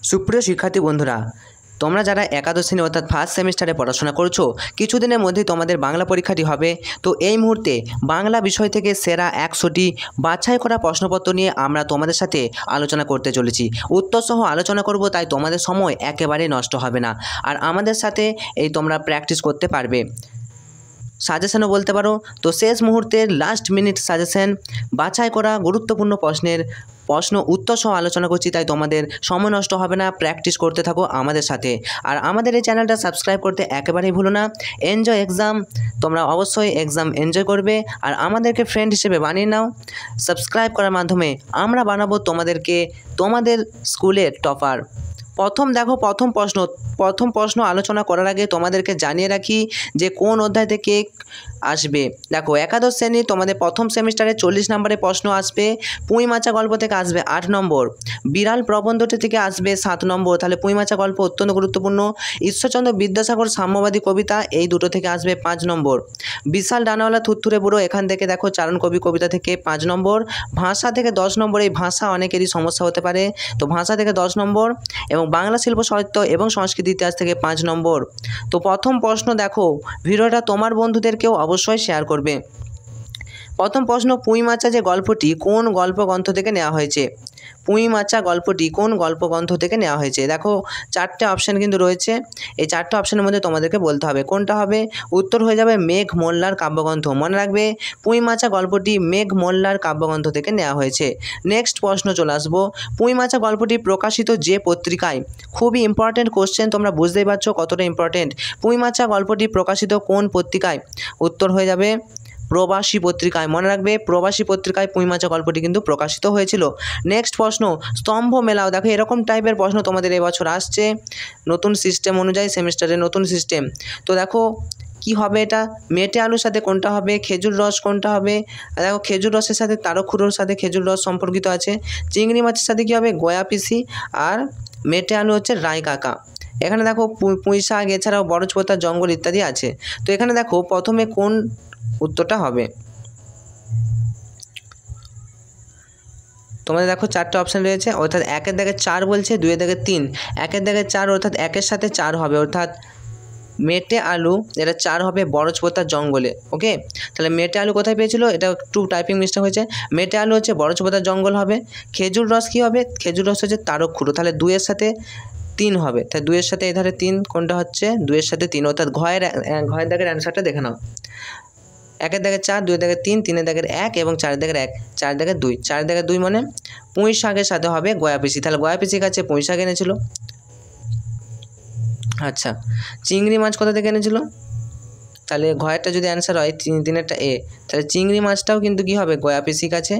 সুপ্রিয় শিক্ষার্থী বন্ধুরা, তোমরা যারা একাদশ শ্রেণী অর্থাৎ ফার্স্ট সেমিস্টারে পড়াশোনা করছো, কিছুদিনের মধ্যেই তোমাদের বাংলা পরীক্ষাটি হবে। তো এই মুহূর্তে বাংলা বিষয় থেকে সেরা 100টি বাছাই করা প্রশ্নপত্র নিয়ে আমরা তোমাদের সাথে আলোচনা করতে চলেছি। উত্তরসহ আলোচনা করব, তাই তোমাদের সময় একেবারেই নষ্ট হবে না। আর আমাদের সাথে এই তোমরা প্র্যাকটিস করতে পারবে। সাজেশনও বলতে পারো। তো শেষ মুহূর্তের লাস্ট মিনিট সাজেশন, বাছাই করা গুরুত্বপূর্ণ প্রশ্ন উত্তর সহ আলোচনা করছি, তাই তোমাদের সময় নষ্ট হবে না। প্র্যাকটিস করতে থাকো আমাদের সাথে। আর আমাদের এই চ্যানেলটা সাবস্ক্রাইব করতে একেবারেই ভুলো না। এনজয় এক্সাম, তোমরা অবশ্যই এক্সাম এনজয় করবে আর আমাদেরকে ফ্রেন্ড হিসেবে বানিয়ে নাও। সাবস্ক্রাইব করার মাধ্যমে আমরা বানাবো তোমাদেরকে তোমাদের স্কুলের টপার। প্রথম প্রশ্ন আলোচনা করার আগে তোমাদেরকে জানিয়ে রাখি যে কোন অধ্যায় থেকে আসবে। দেখো, একাদশ শ্রেণী তোমাদের প্রথম সেমিস্টারে 40 নম্বরের প্রশ্ন আসবে। পুঁইমাচা গল্প থেকে আসবে 8 নম্বর। বিড়াল প্রবন্ধটি থেকে আসবে 7 নম্বর। তাহলে পুঁইমাচা গল্প অত্যন্ত গুরুত্বপূর্ণ। ঈশ্বরচন্দ্র বিদ্যাসাগর সাম্যবাদী কবিতা, এই দুটো থেকে আসবে 5 নম্বর। বিশাল ডানাওয়ালা থুরথুরে বুড়ো, এখান থেকে দেখো চারণ কবি কবিতা থেকে 5 নম্বর। ভাষা থেকে 10 নম্বর। এই ভাষা অনেকেরই সমস্যা হতে পারে, তো ভাষা থেকে 10 নম্বর। এবং বাংলা শিল্প সাহিত্য এবং সংস্কৃতি ইতিহাস থেকে 5 নম্বর। তো প্রথম প্রশ্ন দেখো, ভিডিওটা তোমার বন্ধুদেরকেও অবশ্যই শেয়ার করবে। প্রথম প্রশ্ন, পুঁইমাচা যে গল্পটি কোন গল্পগ্রন্থ থেকে নেওয়া হয়েছে? পুঁইমাচা গল্পটি কোন গল্পগ্রন্থ থেকে নেওয়া হয়েছে? দেখো, 4টে অপশান কিন্তু রয়েছে। এই 4টে অপশানের মধ্যে তোমাদেরকে বলতে হবে কোনটা হবে। উত্তর হয়ে যাবে মেঘ মোল্লার কাব্যগ্রন্থ। মনে রাখবে, পুঁইমাচা গল্পটি মেঘ মোল্লার কাব্যগ্রন্থ থেকে নেওয়া হয়েছে। নেক্সট প্রশ্ন চলে আসবো, পুঁইমাচা গল্পটি প্রকাশিত যে পত্রিকায়? খুবই ইম্পর্টেন্ট কোশ্চেন, তোমরা বুঝতেই পারছো কতটা ইম্পর্টেন্ট। পুঁইমাচা গল্পটি প্রকাশিত কোন পত্রিকায়? উত্তর হয়ে যাবে প্রবাসী পত্রিকায়। মনে রাখবে, প্রবাসী পত্রিকায় পুঁইমাচা গল্পটি কিন্তু প্রকাশিত হয়েছিল। নেক্সট প্রশ্ন, স্তম্ভ মেলাও। দেখো, এরকম টাইপের প্রশ্ন তোমাদের এবছর আসছে নতুন সিস্টেম অনুযায়ী, সেমিস্টারের নতুন সিস্টেম। তো দেখো কি হবে এটা, মেটে আলুর সাথে কোনটা হবে, খেজুর রস কোনটা হবে? দেখো, খেজুর রসের সাথে তারক্ষুরোর সাথে খেজুর রস সম্পর্কিত আছে। চিংড়ি মাছের সাথে কী হবে? গয়া পিসি। আর মেটে আলু হচ্ছে রায় কাকা। এখানে দেখো পুঁই শাক, এছাড়াও বরজ পাতার জঙ্গল ইত্যাদি আছে। তো এখানে দেখো প্রথমে কোন উত্তরটা হবে। তোমাদের দেখো 4টে অপশান রয়েছে, অর্থাৎ 1-এর দাগে 4 বলছে, 2-এর দাগে 3। 1-এর দাগে 4 অর্থাৎ 1-এর সাথে 4 হবে, অর্থাৎ মেটে আলু, এটা 4 হবে বরজপোতার জঙ্গলে। ওকে, তাহলে মেটে আলু কোথায় পেয়েছিল? এটা একটু টাইপিং মিস্টেক হয়েছে। মেটে আলু হচ্ছে বরজপোতার জঙ্গল হবে। খেজুর রস কী হবে? খেজুর রস হচ্ছে তারক্ষুরো। তাহলে 2-এর সাথে 3 হবে, তাই 2-এর সাথে এধারে 3, কোনটা হচ্ছে? 2-এর সাথে 3, অর্থাৎ ঘয়ের দাগের অ্যান্সারটা দেখে নাও। 1-এর দাগে 4, 2-এর দাগে 3, 3-এর দাগের 1 এবং 4-এর দাগের 1, 4-এর দাগের 2। 4-এর দাগের 2 মানে পুঁই শাকের সাথে হবে গয়া পিসি। তাহলে গয়া পিসির কাছে পুঁই শাক এনেছিল। আচ্ছা, চিংড়ি মাছ কোথা থেকে এনেছিল? তাহলে ঘয়েরটা যদি অ্যান্সার হয় 3-এরটা এ, তাহলে চিংড়ি মাছটাও কিন্তু কী হবে? গয়া পিসির কাছে।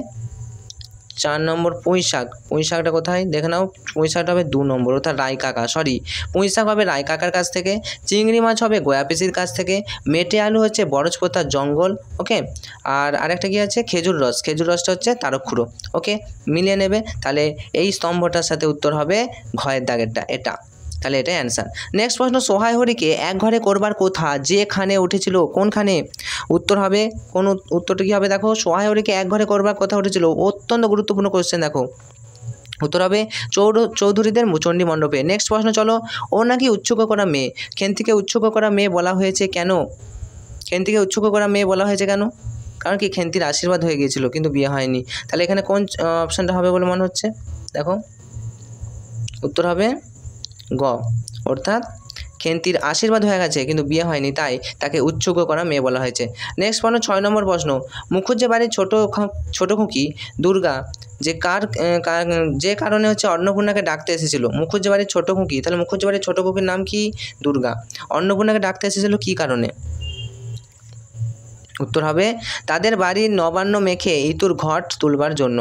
4 নম্বর পুঁই শাক। পুঁই শাকটা কোথায় দেখে নাও? পুঁই শাকটা হবে 2 নম্বর, অর্থাৎ রায় কাকা। পুঁই শাক হবে রায় কাকার কাছ থেকে। চিংড়ি মাছ হবে গয়া পিসির কাছ থেকে। মেটে আলু হচ্ছে বরজপোতার জঙ্গল। ওকে, আর আরেকটা কী আছে? খেজুর রস। খেজুর রসটা হচ্ছে তারক্ষুরো। ওকে, মিলিয়ে নেবে। তাহলে এই স্তম্ভটার সাথে উত্তর হবে ঘয়ের দাগেরটা, এটা। তাহলে এটাই অ্যান্সার। নেক্সট প্রশ্ন, সোহাই হরিকে এক ঘরে করবার কথা যেখানে উঠেছিল কোনখানে? উত্তর হবে উত্তরটা কী হবে? দেখো, সোহাই হরিকে এক ঘরে করবার কথা উঠেছিল, অত্যন্ত গুরুত্বপূর্ণ কোশ্চেন। দেখো, উত্তর হবে চৌধুরীদের চণ্ডী মণ্ডপে। নেক্সট প্রশ্ন চলো, ও নাকি উৎসুক করা মেয়ে। খেন্তিকে উৎসুক করা মেয়ে বলা হয়েছে কেন? খেন্তিকে উৎসুক করা মেয়ে বলা হয়েছে কেন? কারণ কি, খেন্তির আশীর্বাদ হয়ে গিয়েছিল কিন্তু বিয়ে হয়নি। তাহলে এখানে কোন অপশানটা হবে বলে মনে হচ্ছে? দেখো, উত্তর হবে গ, অর্থাৎ খেন্তির আশীর্বাদ হয়ে গেছে কিন্তু বিয়ে হয়নি, তাই তাকে উৎসুক করা মেয়ে বলা হয়েছে। নেক্সট প্রশ্ন, 6 নম্বর প্রশ্ন, মুখুজ্জে বাড়ির ছোট খুকি দুর্গা যে কারণে হচ্ছে অন্নপূর্ণাকে ডাকতে এসেছিল। মুখুজ্জে বাড়ির ছোট খুকি, তাহলে মুখুজ্জে বাড়ির ছোট খুকির নাম কি? দুর্গা। অন্নপূর্ণাকে ডাকতে এসেছিল কী কারণে? উত্তর হবে তাদের বাড়ির নবান্ন মেখে ইতুর ঘট তুলবার জন্য,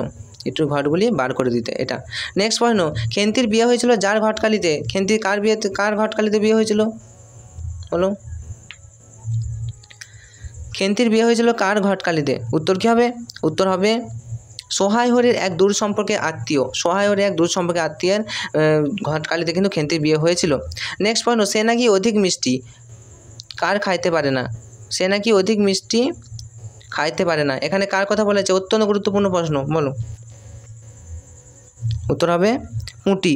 ইতুর ঘটগুলি বার করে দিতে, এটা। নেক্সট প্রশ্ন, খেন্তির বিয়ে হয়েছিল যার ঘটকালিতে। খেন্তির কার ঘটকালিতে বিয়ে হয়েছিল বলো? খেন্তির বিয়ে হয়েছিল কার ঘটকালিতে? উত্তর কী হবে? উত্তর হবে সোহাই হরির এক দূর সম্পর্কে আত্মীয়। সোহাই হরির এক দূর সম্পর্কে আত্মীয়ের ঘটকালিতে কিন্তু খেন্তির বিয়ে হয়েছিল। নেক্সট প্রশ্ন, সে নাকি অধিক মিষ্টি কার খাইতে পারে না? সে নাকি অধিক মিষ্টি খাইতে পারে না, এখানে কার কথা বলেছে? অত্যন্ত গুরুত্বপূর্ণ প্রশ্ন, বলো। উত্তর হবে পুঁটি।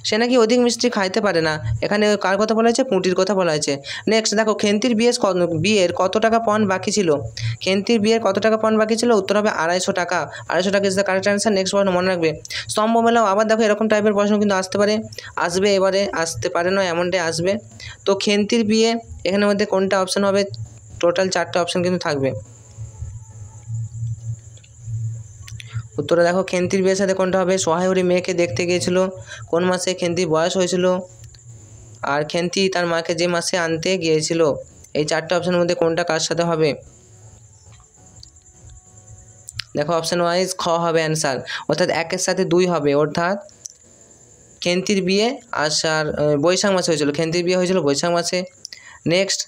সে নাকি অধিক মিষ্টি খাইতে পারে না। এখানে কার কথা বলা হয়েছে? পুঁটির কথা বলা হয়েছে। নেক্সট দেখো, খেন্তির বিয়ের কত টাকা পণ বাকি ছিল? খেন্তির বিয়ের কত টাকা পণ বাকি ছিল? উত্তর হবে 250 টাকা। 250 টাকা is the correct answer. Next প্রশ্ন মনে রাখবে, স্তম্ভ মেলাও আবার দেখো এরকম টাইপের প্রশ্ন কিন্তু আসতে পারে, আসবে, এবারে আসতে পারে না এমনটাই আসবে। তো খেন্তির বিয়ে এখানের মধ্যে কোনটা অপশন হবে? টোটাল 4টে অপশন কিন্তু থাকবে। উত্তরে দেখো, খেন্তির বিয়ের সাথে কোনটা হবে? সহায়রী মেয়েকে দেখতে গিয়েছিল কোন মাসে? খেন্তির বয়স হয়েছিল। আর খেন্তি তার মাকে যে মাসে আনতে গিয়েছিল। এই 4টে অপশনের মধ্যে কোনটা কার সাথে হবে? দেখো অপশন ওয়াইজ খ হবে অ্যান্সার, অর্থাৎ 1-এর সাথে 2 হবে, অর্থাৎ খেন্তির বিয়ে আষাঢ় বৈশাখ মাসে হয়েছিল। খেন্তির বিয়ে হয়েছিল বৈশাখ মাসে। নেক্সট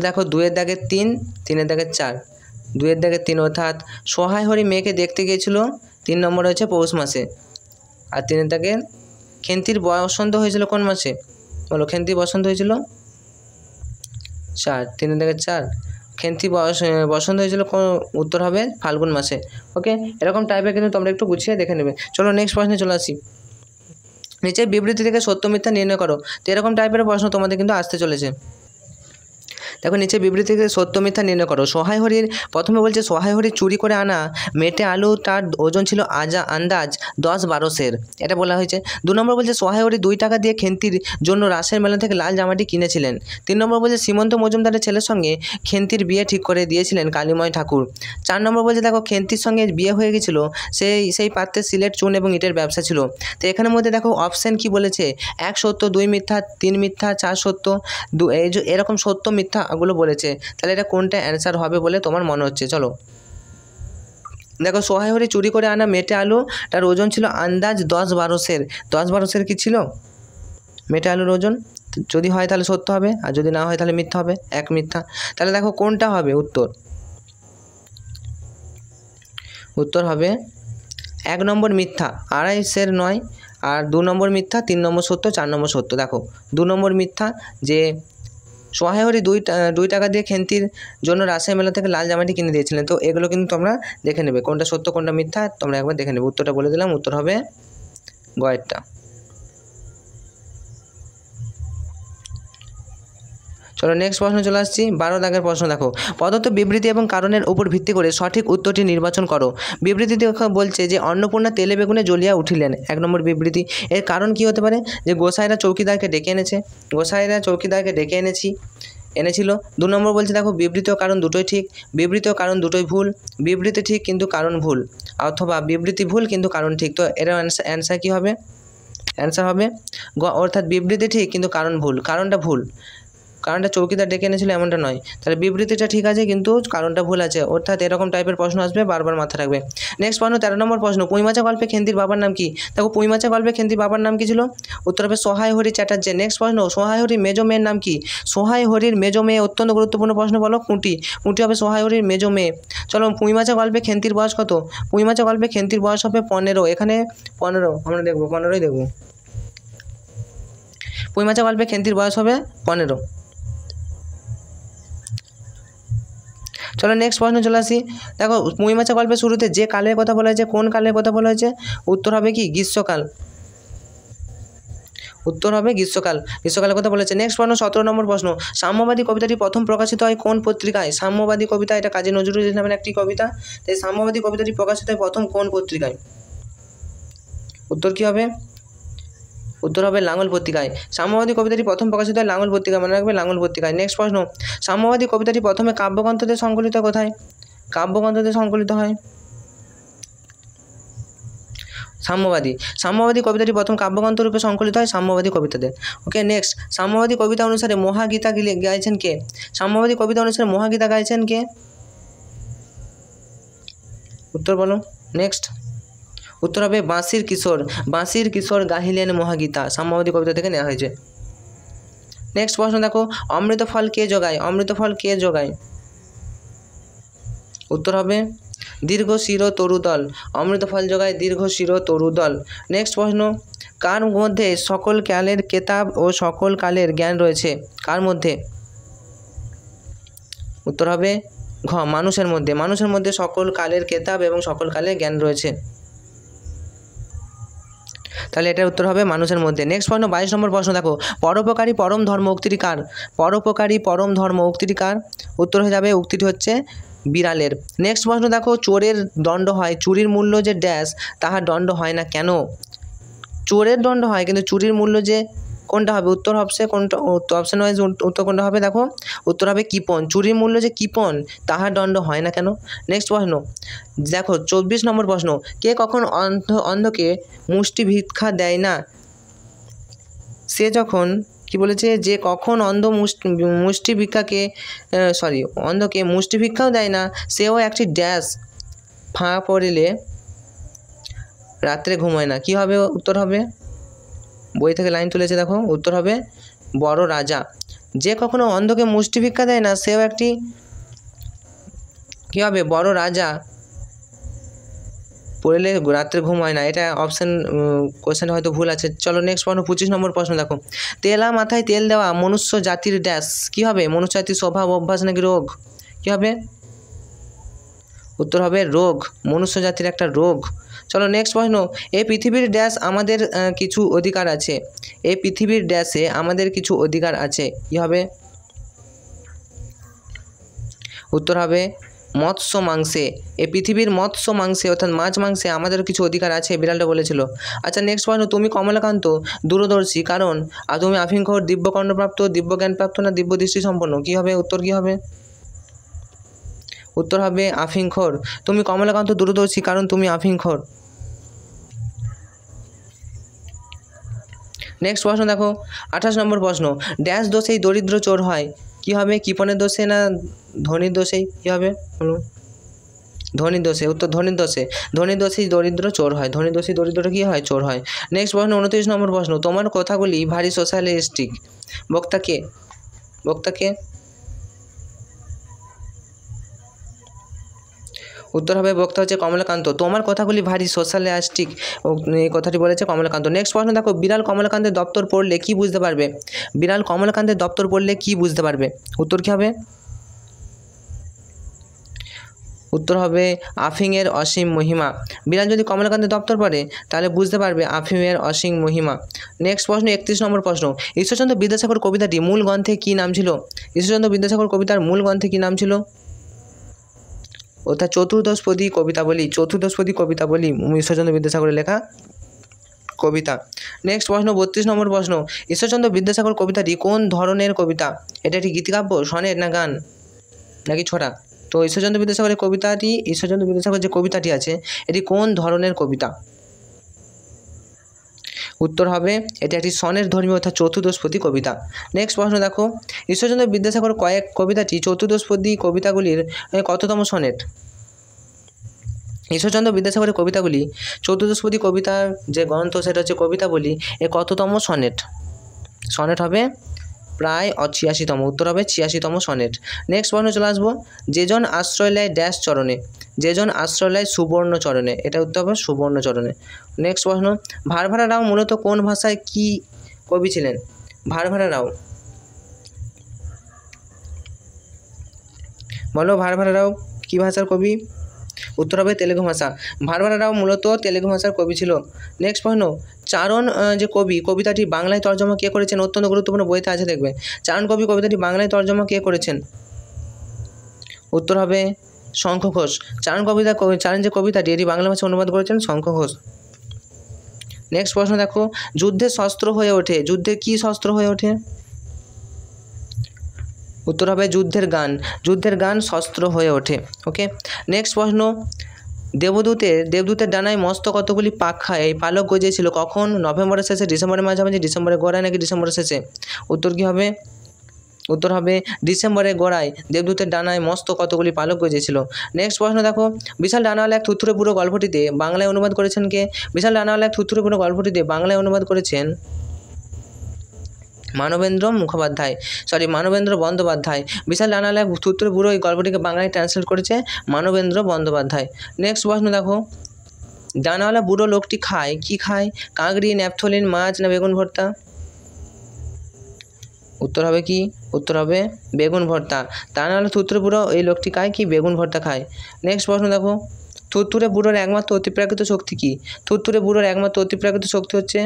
দেখো 2-এর দাগের 3, 3-এর দাগের 4, 2-এর দাগের 3 অর্থাৎ সহায় হরি মেয়েকে দেখতে গিয়েছিল 3 নম্বর হচ্ছে পৌষ মাসে। আর 3-এর দাগের খেন্তির বসন্ত হয়েছিল কোন মাসে? বলো, খেন্তির বসন্ত হয়েছিল 4, 3-এর দাগের 4, খেন্তি বসন্ত হয়েছিল কোন? উত্তর হবে ফাল্গুন মাসে। ওকে, এরকম টাইপের কিন্তু তোমরা একটু গুছিয়ে দেখে নেবে। চলো নেক্সট প্রশ্নে চলে আসি। নিচের বিবৃতি থেকে সত্য মিথ্যা নির্ণয় করো। তো এরকম টাইপের প্রশ্ন তোমাদের কিন্তু আসতে চলেছে। দেখো নিচে বিবৃতি থেকে সত্য মিথ্যা নির্ণয় করো। সহায় হরির প্রথমে বলছে সহায় হরি চুরি করে আনা মেটে আলু তার ওজন ছিল আন্দাজ 10-12 সের, এটা বলা হয়েছে। 2 নম্বর বলছে সহায় হরি 2 টাকা দিয়ে খেন্তির জন্য রাসের মেলা থেকে লাল জামাটি কিনেছিলেন। 3 নম্বর বলছে সীমন্ত মজুমদারের ছেলের সঙ্গে খেন্তির বিয়ে ঠিক করে দিয়েছিলেন কালীময় ঠাকুর। 4 নম্বর বলছে দেখো খেন্তির সঙ্গে বিয়ে হয়ে গেছিলো, সেই পাত্রে সিলেট চুন এবং ইটের ব্যবসা ছিল। তো এখানের মধ্যে দেখো অপশান কি বলেছে? 1 সত্য, 2 মিথ্যা, 3 মিথ্যা, 4 সত্য, এরকম সত্য মিথ্যা গুলো বলেছে। তাহলে এটা কোনটা অ্যান্সার হবে বলে তোমার মনে হচ্ছে? চলো দেখো, সহায় হরি চুরি করে আনা মেটে আলু তার ওজন ছিল আন্দাজ 10-12 সের। 10-12 সের কি ছিল মেটে আলুর ওজন? যদি হয় তাহলে সত্য হবে, আর যদি না হয় তাহলে মিথ্যা হবে, 1 মিথ্যা। তাহলে দেখো কোনটা হবে উত্তর হবে 1 নম্বর মিথ্যা, 2.5 সের নয়। আর 2 নম্বর মিথ্যা, 3 নম্বর সত্য, 4 নম্বর সত্য। দেখো 2 নম্বর মিথ্যা, যে সহায় হরি 2 টাকা দিয়ে খেন্তির জন্য রাজশাহী মেলা থেকে লাল জামাটি কিনে দিয়েছিলেন। তো এগুলো কিন্তু তোমরা দেখে নেবে কোনটা সত্য কোনটা মিথ্যা, তোমরা একবার দেখে নেবে। উত্তরটা বলে দিলাম, উত্তর হবে গয়েরটা। চলো নেক্সট প্রশ্ন চলে আসছি। 12 দাগের প্রশ্ন দেখো, প্রদত্ত বিবৃতি এবং কারণের উপর ভিত্তি করে সঠিক উত্তরটি নির্বাচন করো। বিবৃতিতে বলছে যে অন্নপূর্ণা তেলে বেগুনে জ্বলিয়া উঠিলেন, 1 নম্বর বিবৃতি। এর কারণ কি হতে পারে? যে গোসাইরা চৌকিদারকে ডেকে এনেছিল। 2 নম্বর বলছে দেখো বিবৃতি ও কারণ দুটোই ঠিক, বিবৃতি ও কারণ দুটোই ভুল, বিবৃতি ঠিক কিন্তু কারণ ভুল, অথবা বিবৃতি ভুল কিন্তু কারণ ঠিক। তো এর অ্যান্সার কী হবে? অ্যান্সার হবে অর্থাৎ বিবৃতি ঠিক কিন্তু কারণ ভুল, কারণটা ভুল। কারণটা চৌকিদার ডেকে এনেছিল এমনটা নয়, তাহলে বিবৃতিটা ঠিক আছে কিন্তু কারণটা ভুল আছে, অর্থাৎ এরকম টাইপের প্রশ্ন আসবে, বারবার মাথা রাখবে। নেক্সট প্রশ্ন 13 নম্বর প্রশ্ন, পুঁইমাচা গল্পে খেন্তির বাবার নাম কি? দেখো পুঁইমাচা গল্পে খেন্তির বাবার নাম কি ছিল? উত্তর হবে সহায় হরি চ্যাটার্জি। নেক্সট প্রশ্ন, সহায় হরির মেজো মেয়ের নাম কি? সহায় হরির মেজো মেয়ে, অত্যন্ত গুরুত্বপূর্ণ প্রশ্ন, বলো। পুঁটি হবে সহায় হরির মেজো মেয়ে। চলো, পুঁইমাচা গল্পে খেন্তির বয়স কত? পুঁইমাচা গল্পে খেন্তির বয়স হবে 15। এখানে 15 আমরা দেখবো, 15ই দেখবো। পুঁইমাচা গল্পে খেন্তির বয়স হবে 15। চলো নেক্সট প্রশ্ন চলে আসি। দেখো পুঁইমাচা গল্পের শুরুতে যে কালের কথা বলা হয়েছে, কোন কালের কথা বলা হয়েছে? উত্তর হবে কি গ্রীষ্মকাল। উত্তর হবে গ্রীষ্মকালের কথা বলেছে। নেক্সট প্রশ্ন 17 নম্বর প্রশ্ন, সাম্যবাদী কবিতাটি প্রথম প্রকাশিত হয় কোন পত্রিকায়? সাম্যবাদী কবিতা, এটা কাজী নজরুল ইসলামের একটি কবিতা। তাই সাম্যবাদী কবিতাটি প্রকাশিত হয় প্রথম কোন পত্রিকায়? উত্তর কি হবে? উত্তর হবে লাঙল পত্রিকায়। সাম্যবাদী কবিতাটি প্রথম প্রকাশিত হয় লাঙল পত্রিকায়, মনে রাখবে লাঙল পত্রিকায়। নেক্সট প্রশ্ন, সাম্যবাদী কবিতাটি প্রথমে কাব্যগ্রন্থতে সংকলিত কোথায়? কাব্যগ্রন্থতে সংকলিত হয়। সাম্যবাদী কবিতাটি প্রথম কাব্যগ্রন্থ রূপে সংকলিত হয় সাম্যবাদী কবিতাতে। ওকে, নেক্সট, সাম্যবাদী কবিতা অনুসারে মহাগীতা গাইছেন কে? সাম্যবাদী কবিতা অনুসারে মহাগীতা গাইছেন কে? উত্তর বলো। নেক্সট, উত্তর হবে বাঁশির কিশোর গাহিলেন মহাগীতা, সাম্যবাদী কবিতা থেকে নেওয়া হয়েছে। নেক্সট প্রশ্ন দেখো, অমৃত ফল কে যোগায়? উত্তর হবে দীর্ঘ শির তরুদল, অমৃত ফল যোগায় দীর্ঘ শির তরুদল। নেক্সট প্রশ্ন, কার মধ্যে সকল কালের কেতাব ও সকল কালের জ্ঞান রয়েছে? কার মধ্যে? উত্তর হবে ঘ, মানুষের মধ্যে সকল কালের কেতাব এবং সকল কালের জ্ঞান রয়েছে। তাহলে এটার উত্তর হবে মানুষের মধ্যে। নেক্সট প্রশ্ন 22 নম্বর প্রশ্ন দেখো, পরোপকারী পরম ধর্ম উক্তিটি কার? পরোপকারী পরম ধর্ম উক্তিটি কার? উত্তর হয়ে যাবে, উক্তিটি হচ্ছে বিড়ালের। নেক্সট প্রশ্ন দেখো, চোরের দণ্ড হয়, চুরির মূল্য যে ড্যাশ তাহার দণ্ড হয় না কেন? চোরের দণ্ড হয় কিন্তু চুরির মূল্য যে কোনটা হবে? উত্তর হবে কোনটা? অপশন ওয়াইজ উত্তর কোনটা হবে? দেখো উত্তর হবে কিপন। চুরির মূল্য যে কিপন তাহার দণ্ড হয় না কেন? নেক্সট প্রশ্ন দেখো 24 নম্বর প্রশ্ন, কে কখন অন্ধকে মুষ্টি ভিক্ষা দেয় না? সে যখন কি বলেছে, যে কখন মুষ্টি ভিক্ষাকে অন্ধকে মুষ্টি ভিক্ষাও দেয় না, সেও একটি ড্যাশ ফাঁকা পড়িলে রাত্রে ঘুমায় না। কি হবে? উত্তর হবে, বই থেকে লাইন তুলেছে দেখো, উত্তর হবে বড় রাজা। যে কখনো অন্ধকে মুষ্টি ভিক্ষা দেয় না, সেও একটি কী হবে? বড় রাজা পড়লে রাত্রে ঘুম হয় না। এটা অপশান কোশ্চেন হয়তো ভুল আছে। চলো নেক্সট প্রশ্ন 25 নম্বর প্রশ্ন দেখো, তেলা মাথায় তেল দেওয়া মনুষ্য জাতির ড্যাশ কী হবে? মনুষ্য জাতির স্বভাব, অভ্যাস নাকি রোগ? কী হবে? উত্তর হবে রোগ, মনুষ্য জাতির একটা রোগ। চলো নেক্সট প্রশ্ন, এই পৃথিবীর ড্যাশ আমাদের কিছু অধিকার আছে। এই পৃথিবীর ড্যাশে আমাদের কিছু অধিকার আছে। কী হবে? উত্তর হবে মৎস্য মাংসে। এই পৃথিবীর মৎস্য মাংসে অর্থাৎ মাছ মাংসে আমাদের কিছু অধিকার আছে, বিড়ালটা বলেছিল। আচ্ছা নেক্সট প্রশ্ন, তুমি কমলাকান্ত দূরদর্শী কারণ আর তুমি আফিংখোর, দিব্যকর্ণপ্রাপ্ত, দিব্যজ্ঞানপ্রাপ্ত না দিব্য দৃষ্টি সম্পন্ন? কী হবে? উত্তর কী হবে? উত্তর হবে আফিংখোর। তুমি কমলাকান্ত দূরদর্শী কারণ তুমি আফিংখোর। নেক্সট প্রশ্ন দেখো 28 নম্বর প্রশ্ন, ড্যাশ দোষেই দরিদ্র চোর হয়? কী হবে? কিপনের দোষে না ধনির দোষেই? কী হবে বলুন? ধনির দোষে। উত্তর ধনির দোষে। ধনির দোষেই দরিদ্র চোর হয়। ধনির দোষেই দরিদ্র কী হয়? চোর হয়। নেক্সট প্রশ্ন 29 নম্বর প্রশ্ন, তোমার কথাগুলি ভারী সোশ্যালিস্টিক, বক্তা কে? বক্তা কে? উত্তর হবে বক্তা হচ্ছে কমলাকান্ত। তোমার কথাগুলি ভারী সোশ্যালিস্টিক, এই কথাটি বলেছে কমলাকান্ত। নেক্সট প্রশ্ন দেখো, বিড়াল কমলাকান্তের দপ্তর পড়লে কি বুঝতে পারবে? বিড়াল কমলাকান্তের দপ্তর পড়লে কি বুঝতে পারবে? উত্তর কী হবে? উত্তর হবে আফিংয়ের অসীম মহিমা। বিড়াল যদি কমলাকান্তের দপ্তর পড়ে তাহলে বুঝতে পারবে আফিংয়ের অসীম মহিমা। নেক্সট প্রশ্ন 31 নম্বর প্রশ্ন, ঈশ্বরচন্দ্র বিদ্যাসাগর কবিতাটি মূল গ্রন্থে কী নাম ছিল? ঈশ্বরচন্দ্র বিদ্যাসাগর কবিতার মূল গ্রন্থে কী নাম ছিল? অর্থাৎ চতুর্দশপদী কবিতাবলী। চতুর্দশপদী কবিতাবলী ঈশ্বরচন্দ্র বিদ্যাসাগরের লেখা কবিতা। নেক্সট প্রশ্ন 32 নম্বর প্রশ্ন, ঈশ্বরচন্দ্র বিদ্যাসাগর কবিতাটি কোন ধরনের কবিতা? এটা একটি গীতিকাব্য, সনেট না গান নাকি ছড়া? তো ঈশ্বরচন্দ্র বিদ্যাসাগরের কবিতাটি, ঈশ্বরচন্দ্র বিদ্যাসাগর যে কবিতাটি আছে এটি কোন ধরনের কবিতা? উত্তর হবে এটি একটি সনেট ধর্মী অর্থাৎ চতুর্দশপদী কবিতা। নেক্সট প্রশ্ন দেখো, ঈশ্বরচন্দ্র বিদ্যাসাগর কবিতাটি চতুর্দশপদী কবিতাগুলির কততম সনেট? ঈশ্বরচন্দ্র বিদ্যাসাগরের কবিতাগুলি চতুর্দশপদী কবিতার যে গ্রন্থ সেটা হচ্ছে কবিতাবলী, এর কততম সনেট? সনেট হবে প্রায় 86তম। উত্তর হবে 86তম সনেট। নেক্সট প্রশ্ন চলে আসবো, যেজন আশ্রয় নেয় ড্যাশ চরণে? যেজন আশ্রয় নেয় সুবর্ণ চরণে। এটা উত্তর হবে সুবর্ণ চরণে। নেক্সট প্রশ্ন, ভারভারা রাও মূলত কোন ভাষায় কি কবি ছিলেন? ভারভারা রাও, বলো ভারভারা রাও কী ভাষার কবি? উত্তর হবে তেলেগু ভাষা। ভারভারা রাও মূলত তেলেগু ভাষার কবি ছিল। নেক্সট প্রশ্ন, চারণ যে কবি কবিতাটি বাংলায় তর্জমা কে করেছেন? অত্যন্ত গুরুত্বপূর্ণ, বইতে আছে দেখবে। চারণ কবি কবিতাটি বাংলায় তর্জমা কে করেছেন? উত্তর হবে শঙ্খ ঘোষ। চারণ যে কবিতাটি এটি বাংলা ভাষায় অনুবাদ করেছেন শঙ্খ ঘোষ। নেক্সট প্রশ্ন দেখো, যুদ্ধের শস্ত্র হয়ে ওঠে, যুদ্ধে কি শস্ত্র হয়ে ওঠে? উত্তর হবে যুদ্ধের গান। যুদ্ধের গান শস্ত্র হয়ে ওঠে। ওকে। নেক্সট প্রশ্ন, দেবদূতের ডানায় মস্ত কতগুলি পাখা এই পালক গজিয়েছিল কখন? নভেম্বরের শেষে, ডিসেম্বরের মাঝামাঝি, ডিসেম্বরের গোড়ায় নাকি ডিসেম্বরের শেষে? উত্তর কী হবে? উত্তর হবে ডিসেম্বরের গোড়ায় দেবদূতের ডানায় মস্ত কতগুলি পালক গজিয়েছিল। নেক্সট প্রশ্ন দেখো, বিশাল ডানাওয়ালা এক থুরথুরে বুড়ো গল্পটিতে বাংলায় অনুবাদ করেছেন কে? বিশাল ডানাওয়ালা এক থুরথুরে বুড়ো গল্পটিতে বাংলায় অনুবাদ করেছেন মানবেন্দ্র বন্দ্যোপাধ্যায়। বিশাল ডানাওয়ালা এক থুরথুরে বুড়ো এই গল্পটিকে বাংলায় ট্রান্সলেট করেছে মানবেন্দ্র বন্দ্যোপাধ্যায়। নেক্সট প্রশ্ন দেখো, ডানাওয়ালা বুড়ো লোকটি খায় কি খায়? কাঁকড়ি, ন্যাপথলিন, মাছ না বেগুন ভর্তা? উত্তর হবে কি? উত্তর হবে বেগুন ভর্তা। ডানাওয়ালা থুরথুরে বুড়ো এই লোকটি খায় কি? বেগুন ভর্তা খায়। নেক্সট প্রশ্ন দেখো, থুরথুরে বুড়োর একমাত্র অতিপ্রাকৃত শক্তি কি? থুরথুরে বুড়োর একমাত্র অতিপ্রাকৃত শক্তি হচ্ছে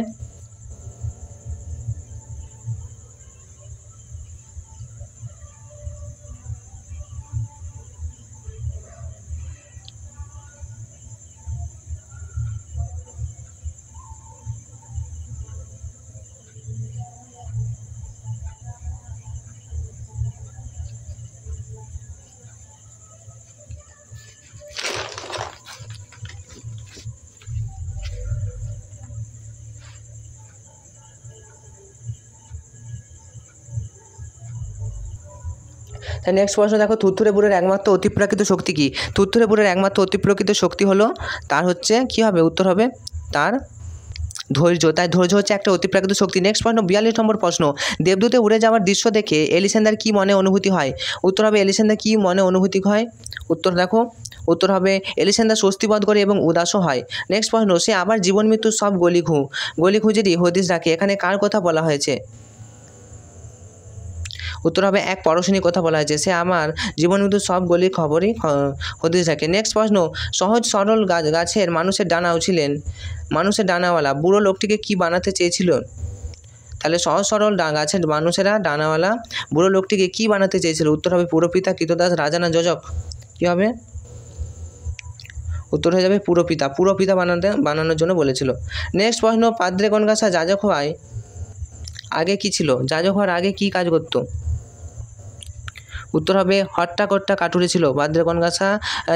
তাই নেক্সট প্রশ্ন দেখো, থুরথুরে বুড়োর একমাত্র অতিপ্রাকৃত শক্তি কি? থুরথুরে বুড়োর একমাত্র অতিপ্রাকৃত শক্তি হলো তার হচ্ছে কি হবে? উত্তর হবে তার ধৈর্য। তাই ধৈর্য হচ্ছে একটা অতিপ্রাকৃত শক্তি। নেক্সট প্রশ্ন 42 নম্বর প্রশ্ন, দেবদূতে উড়ে যাওয়ার দৃশ্য দেখে এলিসেন্দার কি মনে অনুভূতি হয়? উত্তর হবে এলিসেন্দার কি মনে অনুভূতি হয়? উত্তর দেখো, উত্তর হবে এলিসেন্দার স্বস্তিবোধ করে এবং উদাসও হয়। নেক্সট প্রশ্ন, সে আবার জীবন মৃত্যুর সব গলি খুঁজেরই হদিশ রাখে, এখানে কার কথা বলা হয়েছে? উত্তর হবে এক পড়শিনীর কথা বলা হয়েছে। সে আমার জীবন মৃত্যুর সব গলির খবরই হদিশ রাখে। নেক্সট প্রশ্ন, সহজ সরল গাছের মানুষের ডানাও ছিলেন, মানুষের ডানাওয়ালা বুড়ো লোকটিকে কি বানাতে চেয়েছিল? তাহলে সহজ সরল গাছের মানুষেরা ডানাওয়ালা বুড়ো লোকটিকে কি বানাতে চেয়েছিল? উত্তর হবে পুরপিতা, কৃতদাস, রাজা না যোজক? কী হবে? উত্তর হয়ে যাবে পুরপিতা বানানোর জন্য বলেছিল। নেক্সট প্রশ্ন, পাদ্রে কনকাসা যাজক হওয়ায় আগে কি ছিল? যাজক হওয়ার আগে কি কাজ করতো? উত্তর হবে হট্টাকট্টা কাঠুরে ছিল। পাদ্রে কনকাসা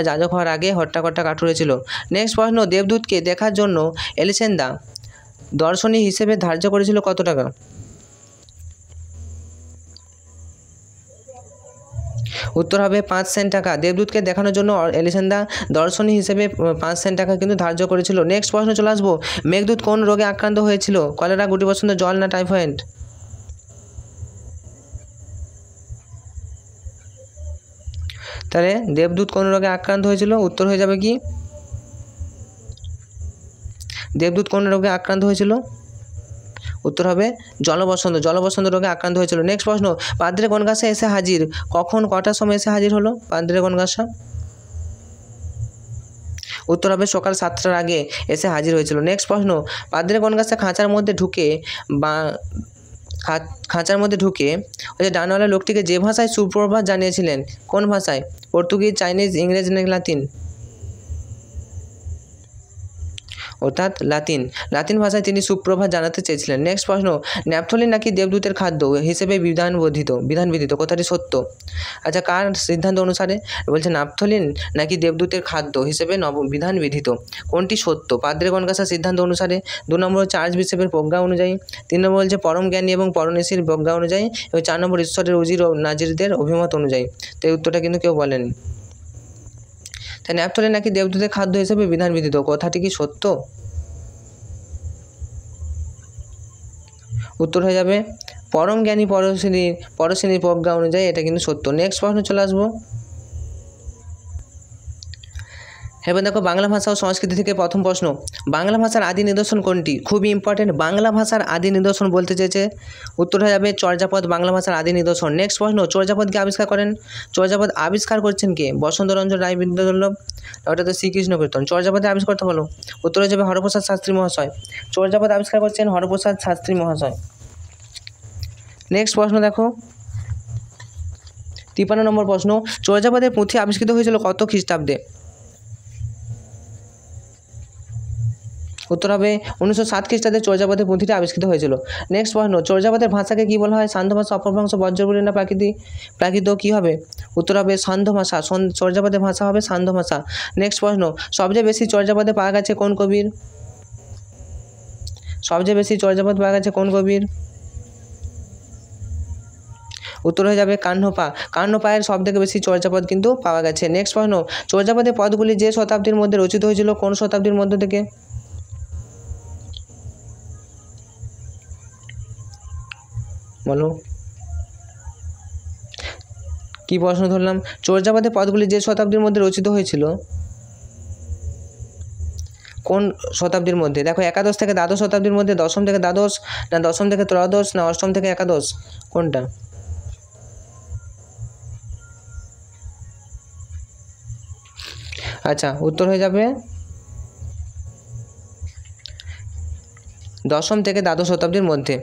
যাজক হওয়ার আগে হট্টাকট্টা কাঠুরে ছিল। নেক্সট প্রশ্ন, দেবদূতকে দেখার জন্য এলিসেন্দা দর্শনী হিসেবে ধার্য করেছিল কত টাকা? উত্তর হবে 5 সেন্ট টাকা। দেবদূতকে দেখানোর জন্য এলিসেন্দা দর্শনী হিসেবে 5 সেন্ট টাকা কিন্তু ধার্য করেছিল। নেক্সট প্রশ্ন চলে আসবো, মেঘদূত কোন রোগে আক্রান্ত হয়েছিল? কলেরা, গুটি বসন্ত, জল না টাইফয়েড? তাহলে দেবদূত কোন রোগে আক্রান্ত হয়েছিল? উত্তর হয়ে যাবে কি? দেবদূত কোন রোগে আক্রান্ত হয়েছিল? উত্তর হবে জলবসন্ত রোগে আক্রান্ত হয়েছিল। নেক্সট প্রশ্ন, পাদ্রে কনকাসা এসে হাজির কখন, কটার সময় এসে হাজির হলো পাদ্রে কনকাসা? উত্তর হবে সকাল 7টার আগে এসে হাজির হয়েছিল। নেক্সট প্রশ্ন, পাদ্রে কনকাসা খাঁচার মধ্যে ঢুকে ওই যে ডানওয়ালা লোকটিকে যে ভাষায় সুপ্রভাত জানিয়েছিলেন, কোন ভাষায়? পর্তুগিজ, চাইনিজ, ইংরেজি নাকি লাতিন? অর্থাৎ লাতিন ভাষায় তিনি সুপ্রভাত জানাতে চেয়েছিলেন। নেক্সট প্রশ্ন, ন্যাপথলিন নাকি দেবদূতের খাদ্য হিসেবে বিধানবিধিত, কথাটি সত্য? আচ্ছা, কার সিদ্ধান্ত অনুসারে? বলছে ন্যাপথলিন নাকি দেবদূতের খাদ্য হিসেবে বিধানবিধিত, কোনটি সত্য? পাদ্রে কনকাসার সিদ্ধান্ত অনুসারে। 2 নম্বর হচ্ছে আর্চ বিশপের প্রজ্ঞা অনুযায়ী। 3 নম্বর বলছে পরম জ্ঞানী এবং পরনিশীর প্রজ্ঞা অনুযায়ী। এবং 4 নম্বর ঈশ্বরের উজির ও নাজিরদের অভিমত অনুযায়ী। তো এই উত্তরটা কিন্তু কেউ বলেনি। তাই ন্যাপথলিন নাকি দেবদূতের খাদ্য হিসেবে বিধানবিধিত, কথাটি কি সত্য? উত্তর হয়ে যাবে পরম জ্ঞানী পরশ্রেণীর প্রজ্ঞা অনুযায়ী, এটা কিন্তু সত্য। নেক্সট প্রশ্ন চলে আসবো, এবার দেখো বাংলা ভাষা ও সংস্কৃতি থেকে প্রথম প্রশ্ন, বাংলা ভাষার আদি নিদর্শন কোনটি? খুবই ইম্পর্টেন্ট, বাংলা ভাষার আদি নিদর্শন বলতে চেয়েছে। উত্তর হয়ে যাবে চর্যাপদ বাংলা ভাষার আদি নিদর্শন। নেক্সট প্রশ্ন, চর্যাপদকে আবিষ্কার করেন? চর্যাপদ আবিষ্কার করছেন কে? বসন্তরঞ্জন রায় বিদ্যাবল্লভ, ওটা তো শ্রীকৃষ্ণ কীর্তন। চর্যাপদে আবিষ্কার করতে বলো, উত্তর হয়ে যাবে হরপ্রসাদ শাস্ত্রী মহাশয়। চর্যাপদ আবিষ্কার করছেন হরপ্রসাদ শাস্ত্রী মহাশয়। নেক্সট প্রশ্ন দেখো 53 নম্বর প্রশ্ন, চর্যাপদের পুঁথি আবিষ্কৃত হয়েছিল কত খ্রিস্টাব্দে? উত্তর হবে 1907 খ্রিস্টাব্দে চর্যাপদের পুঁথিটা আবিষ্কৃত হয়েছিল। নেক্সট প্রশ্ন, চর্যাপদের ভাষাকে কী বলা হয়? সান্ধ্য ভাষা, অপভ্রংশ, বজ্রবলি না প্রাকৃত কী হবে? উত্তর হবে সান্ধ্য ভাষা। চর্যাপদের ভাষা হবে সান্ধ্য ভাষা। নেক্সট প্রশ্ন, সবচেয়ে বেশি চর্যাপদে পাওয়া গেছে কোন কবির? সবচেয়ে বেশি চর্যাপদ পাওয়া গেছে কোন কবির? উত্তর হয়ে যাবে কান্নপায়ের সব থেকে বেশি চর্যাপদ কিন্তু পাওয়া গেছে। নেক্সট প্রশ্ন, চর্যাপদের পদগুলি যে শতাব্দীর মধ্যে রচিত হয়েছিল, কোন শতাব্দীর মধ্য থেকে? বলো, কি প্রশ্ন ধরলাম? চর্যাপদের পদগুলি যে শতাব্দীর মধ্যে রচিত হয়েছিল, কোন শতাব্দীর মধ্যে? দেখো একাদশ থেকে দ্বাদশ শতাব্দীর মধ্যে, দশম থেকে দ্বাদশ না দশম থেকে ত্রয়োদশ না অষ্টম থেকে একাদশ, কোনটা? আচ্ছা, উত্তর হয়ে যাবে 10ম থেকে দ্বাদশ শতাব্দীর মধ্যে।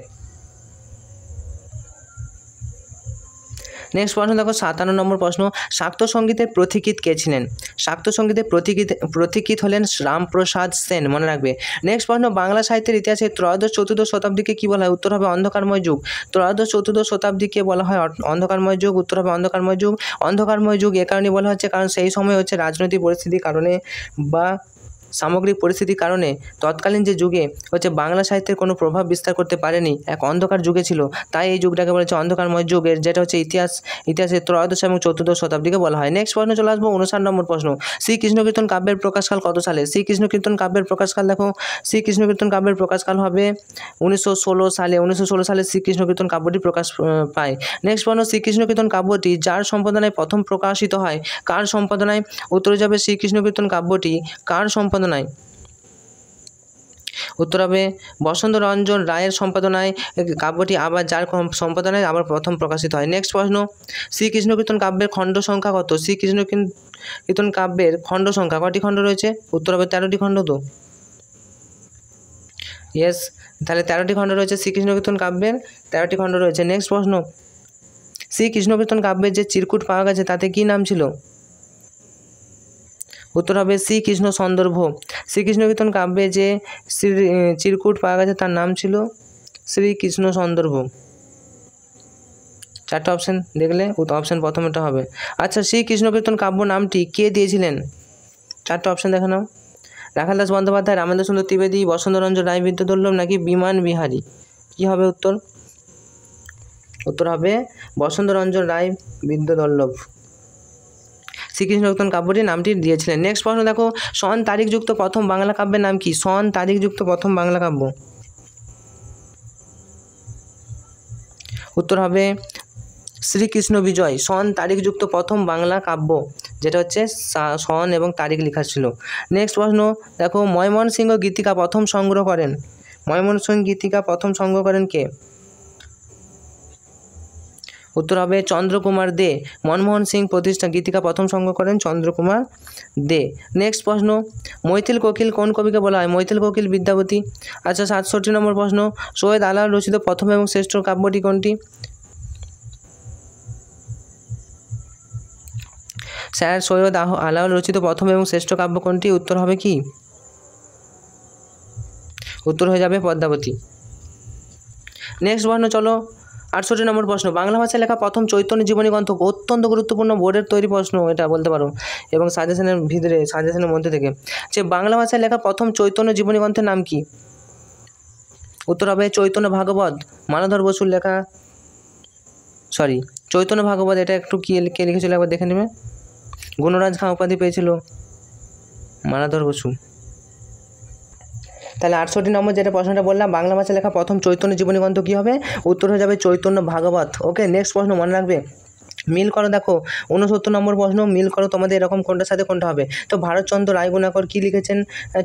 নেক্সট প্রশ্ন দেখো 57 নম্বর প্রশ্ন, শাক্ত সঙ্গীতের পথিকৃৎ কে ছিলেন? শাক্ত সঙ্গীতের পথিকৃৎ হলেন রামপ্রসাদ সেন, মনে রাখবে। নেক্সট প্রশ্ন, বাংলা সাহিত্যের ইতিহাসে ত্রয়োদশ চতুর্দশ শতাব্দীকে কী বলা হয়? উত্তর হবে অন্ধকারময় যুগ। ত্রয়োদশ চতুর্দশ শতাব্দীকে বলা হয় অন্ধকারময় যুগ, উত্তর হবে অন্ধকারময় যুগ। অন্ধকারময় যুগ এ কারণে বলা হচ্ছে কারণ সেই সময় হচ্ছে রাজনৈতিক পরিস্থিতির কারণে বা সামগ্রিক পরিস্থিতির কারণে তৎকালীন যে যুগে হচ্ছে বাংলা সাহিত্যের কোনো প্রভাব বিস্তার করতে পারেনি, এক অন্ধকার যুগে ছিল, তাই এই যুগটাকে বলেছে অন্ধকারময় যুগের, যেটা হচ্ছে ইতিহাসের ত্রয়োদশ এবং চতুর্দশ শতাব্দীকে বলা হয়। নেক্সট প্রশ্ন চলে আসবো 59 নম্বর প্রশ্ন, শ্রীকৃষ্ণ কীর্তন কাব্যের প্রকাশকাল কত সালে? শ্রীকৃষ্ণ কীর্তন কাব্যের প্রকাশকাল দেখো, শ্রীকৃষ্ণ কীর্তন কাব্যের প্রকাশকাল হবে 1916 সালে। 1916 সালে শ্রীকৃষ্ণ কীর্তন কাব্যটি প্রকাশ পায়। নেক্সট প্রশ্ন, শ্রীকৃষ্ণ কীর্তন কাব্যটি যার সম্পাদনায় প্রথম প্রকাশিত হয়, কার সম্পাদনায়? উত্তরে যাবে শ্রীকৃষ্ণ কীর্তন কাব্যটি কার সম্পাদনায়? উত্তর হবে বসন্ত রঞ্জন রায়ের সম্পাদনায় কাব্যটি আবার যার সম্পাদনায় আবার প্রথম প্রকাশিত হয়। নেক্সট প্রশ্ন, শ্রীকৃষ্ণ কীর্তন কাব্যের খণ্ড সংখ্যা কত? শ্রীকৃষ্ণ কীর্তন কাব্যের খণ্ড সংখ্যা কটি খণ্ড রয়েছে? উত্তর হবে 13টি খণ্ড। তো ইয়েস, তাহলে 13টি খণ্ড রয়েছে শ্রীকৃষ্ণ কীর্তন কাব্যের, 13টি খণ্ড রয়েছে। নেক্সট প্রশ্ন, শ্রীকৃষ্ণ কীর্তন কাব্যের যে চিরকুট পাওয়া গেছে তাতে কি নাম ছিল? উত্তর হবে শ্রীকৃষ্ণ সন্দর্ভ। শ্রীকৃষ্ণ কীর্তন কাব্যে যে চিরকুট পাওয়া গেছে তার নাম ছিল শ্রীকৃষ্ণ সন্দর্ভ। 4টে অপশন দেখলে অপশন প্রথমেটা হবে। আচ্ছা, শ্রীকৃষ্ণ কীর্তন কাব্য নামটি কে দিয়েছিলেন? 4টে অপশন দেখে নাও, রাখাল দাস বন্দ্যোপাধ্যায়, রামেন্দ্র সুন্দর ত্রিবেদী, বসন্ত রঞ্জন রায় বিদ্যাদুর্লভ নাকি বিমান বিহারী? কী হবে উত্তর? উত্তর হবে বসন্ত রঞ্জন রায় বিদ্যাদুর্লভ। শ্রীকৃষ্ণ কীর্তন কাব্যটির নামটি দিয়েছিলেন। নেক্সট প্রশ্ন দেখো, সন তারিখযুক্ত প্রথম বাংলা কাব্যের নাম কি? সন তারিখযুক্ত প্রথম বাংলা কাব্য, উত্তর হবে শ্রীকৃষ্ণ বিজয়। সন তারিখযুক্ত প্রথম বাংলা কাব্য, যেটা হচ্ছে সন এবং তারিখ লেখা ছিল। নেক্সট প্রশ্ন দেখো, ময়মনসিংহ গীতিকা প্রথম সংগ্রহ করেন? ময়মনসিংহ গীতিকা প্রথম সংগ্রহ করেন কে? উত্তর হবে চন্দ্রকুমার দে। মনমোহন সিং প্রতিষ্ঠা গীতিকা প্রথম সংগ্রহ করেন চন্দ্রকুমার দে। নেক্সট প্রশ্ন, মৈথিল কোকিল কোন কবিকে বলা হয়? মৈথিল কোকিল বিদ্যাপতি। আচ্ছা, 67 নম্বর প্রশ্ন, সৈয়দ আলাওল রচিত প্রথম এবং শ্রেষ্ঠ কাব্যটি কোনটি? স্যার, সৈয়দ আলাওল রচিত প্রথম এবং শ্রেষ্ঠ কাব্য কোনটি? উত্তর হবে কি? উত্তর হয়ে যাবে পদ্মাবতী। নেক্সট প্রশ্ন চলো 68 নম্বর প্রশ্ন, বাংলা ভাষায় লেখা প্রথম চৈতন্য জীবনী গ্রন্থ? অত্যন্ত গুরুত্বপূর্ণ বোর্ডের তৈরি প্রশ্ন এটা, বলতে পারো, এবং সাজেশনের মধ্যে থেকে, যে বাংলা ভাষায় লেখা প্রথম চৈতন্য জীবনী গ্রন্থের নাম কি? উত্তর হবে চৈতন্য ভাগবত। মালাধর বসুর লেখা, চৈতন্য ভাগবত, এটা একটু কে লিখেছিল একবার দেখে নেবে। গুণরাজ খাঁ উপাধি পেয়েছিল মালাধর বসু। তাহলে 68 নম্বর যেটা প্রশ্নটা বললাম, বাংলা ভাষায় লেখা প্রথম চৈতন্য জীবনী গ্রন্থ কী হবে? উত্তর হয়ে যাবে চৈতন্য ভাগবত। ওকে, নেক্সট প্রশ্ন মনে রাখবে, মিল করো। দেখো 69 নম্বর প্রশ্ন, মিল করো তোমাদের এরকম কোনটার সাথে কোনটা হবে। তো ভারতচন্দ্র রায়গুণাকর কী লিখেছেন?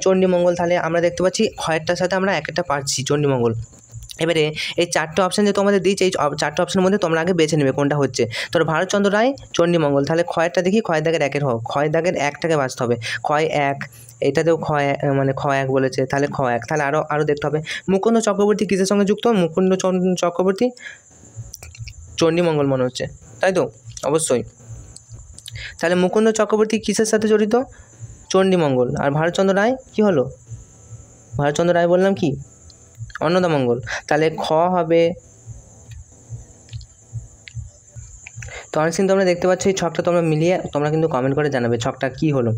চণ্ডীমঙ্গল। তাহলে আমরা দেখতে পাচ্ছি কয়েকটার সাথে আমরা একটা পাচ্ছি, চণ্ডীমঙ্গল। এবারে এই 4টে অপশান যে তোমাদের দিয়েছে, এই 4টে অপশানের মধ্যে তোমরা আগে বেছে নেবে কোনটা হচ্ছে। তো ভারতচন্দ্র রায়, চণ্ডীমঙ্গল। তাহলে ক্ষয়টা দেখি, ক্ষয় দাগের 1-এর হোক, ক্ষয় দাগের 1টাকে বাঁচতে হবে। ক্ষয় 1, এটাতেও ক্ষয় 1 বলেছে, তাহলে ক্ষয় 1। তাহলে আরও দেখতে হবে, মুকুন্দ চক্রবর্তী কিসের সঙ্গে যুক্ত? মুকুন্দ চক্রবর্তী চণ্ডীমঙ্গল মনে হচ্ছে, তাই তো? অবশ্যই। তাহলে মুকুন্দ চক্রবর্তী কিসের সাথে জড়িত? চণ্ডীমঙ্গল। আর ভারতচন্দ্র রায় কী হলো? ভারতচন্দ্র রায় বললাম কি? অন্নদামঙ্গল। তাহলে খ হবে। তো অনেক দিন তোমরা দেখতে পাচ্ছ এই ছকটা তোমরা মিলিয়ে তোমরা কিন্তু কমেন্ট করে জানাবে ছকটা কী হলো।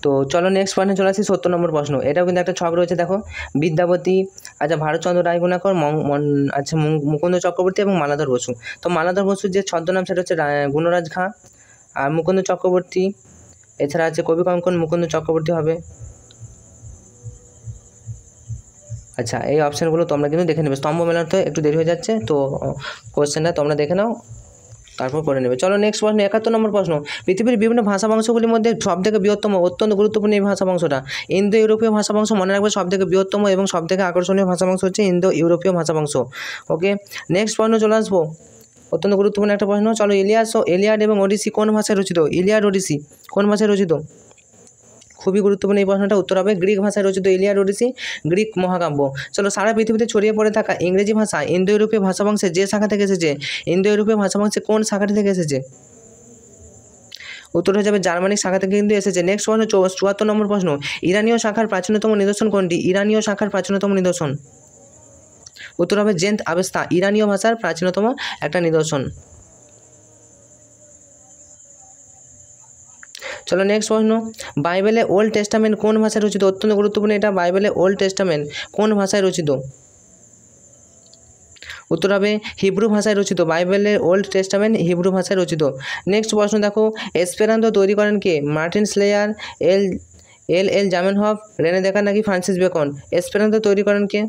তো চলো নেক্সট প্রশ্নে চলে আসি 70 নম্বর প্রশ্ন। এটাও কিন্তু একটা ছক রয়েছে, দেখো বিদ্যাপতি, আচ্ছা ভারতচন্দ্র রায়গুণাকর, আচ্ছা মুকুন্দ চক্রবর্তী এবং মালাধর বসু। তো মালাধর বসুর যে ছদ্মনাম সেটা হচ্ছে গুণরাজ খাঁ, আর মুকুন্দ চক্রবর্তী, এছাড়া আছে কবি কঙ্কন, মুকুন্দ চক্রবর্তী হবে। আচ্ছা, এই অপশানগুলো তোমরা কিন্তু দেখে নেবে, স্তম্ভ মেলাতে একটু দেরি হয়ে যাচ্ছে, তো কোয়েশ্চেনটা তোমরা দেখে নাও, তারপর করে নেবে। চলো নেক্সট প্রশ্ন, 71 নম্বর প্রশ্ন, পৃথিবীর বিভিন্ন ভাষা বংশগুলির মধ্যে সবথেকে বৃহত্তম, অত্যন্ত গুরুত্বপূর্ণ এই ভাষা বংশটা? ইন্দো ইউরোপীয় ভাষা বংশ। মনে রাখবে সবথেকে বৃহত্তম এবং সবথেকে আকর্ষণীয় ভাষা বংশ হচ্ছে ইন্দো ইউরোপীয় ভাষা বংশ। ওকে, নেক্সট প্রশ্ন চলে আসবো, অত্যন্ত গুরুত্বপূর্ণ একটা প্রশ্ন। চলো, ইলিয়াড এবং ওডিসি কোন ভাষায় রচিত? ইলিয়াড ওডিসি কোন ভাষায় রচিত? খুবই গুরুত্বপূর্ণ এই প্রশ্নটা। উত্তর হবে গ্রিক ভাষায় রচিত ইলিয়াড ওডিসি গ্রিক মহাকাব্য। চলো, সারা পৃথিবীতে ছড়িয়ে পড়ে থাকা ইংরেজি ভাষা ইন্দো ইউরোপীয় ভাষাবংশে যে শাখা থেকে এসেছে, ইন্দো ইউরোপীয় ভাষাবংশে কোন শাখাটি থেকে এসেছে? উত্তর হয়ে যাবে জার্মানিক শাখা থেকে কিন্তু এসেছে। নেক্সট প্রশ্ন 74 নম্বর প্রশ্ন, ইরানীয় শাখার প্রাচীনতম নিদর্শন কোনটি? ইরানীয় শাখার প্রাচীনতম নিদর্শন উত্তর হবে জেন্ট আবেস্তা, ইরানীয় ভাষার প্রাচীনতম একটা নিদর্শন। চলো নেক্সট প্রশ্ন, বাইবেলে ওল্ড টেস্টামেন্ট কোন ভাষায় রচিত? অত্যন্ত গুরুত্বপূর্ণ এটা, বাইবেলে ওল্ড টেস্টামেন্ট কোন ভাষায় রচিত? উত্তর হবে হিব্রু ভাষায় রচিত। বাইবেলের ওল্ড টেস্টামেন্ট হিব্রু ভাষায় রচিত। নেক্সট প্রশ্ন দেখো, এসপেরান্তো তৈরি করেন কে? মার্টিন স্লেয়ার, এল জামেনহফ, রেনে দেকার নাকি ফ্রান্সিস বেকন? এসপেরান্তো তৈরি করেন কে?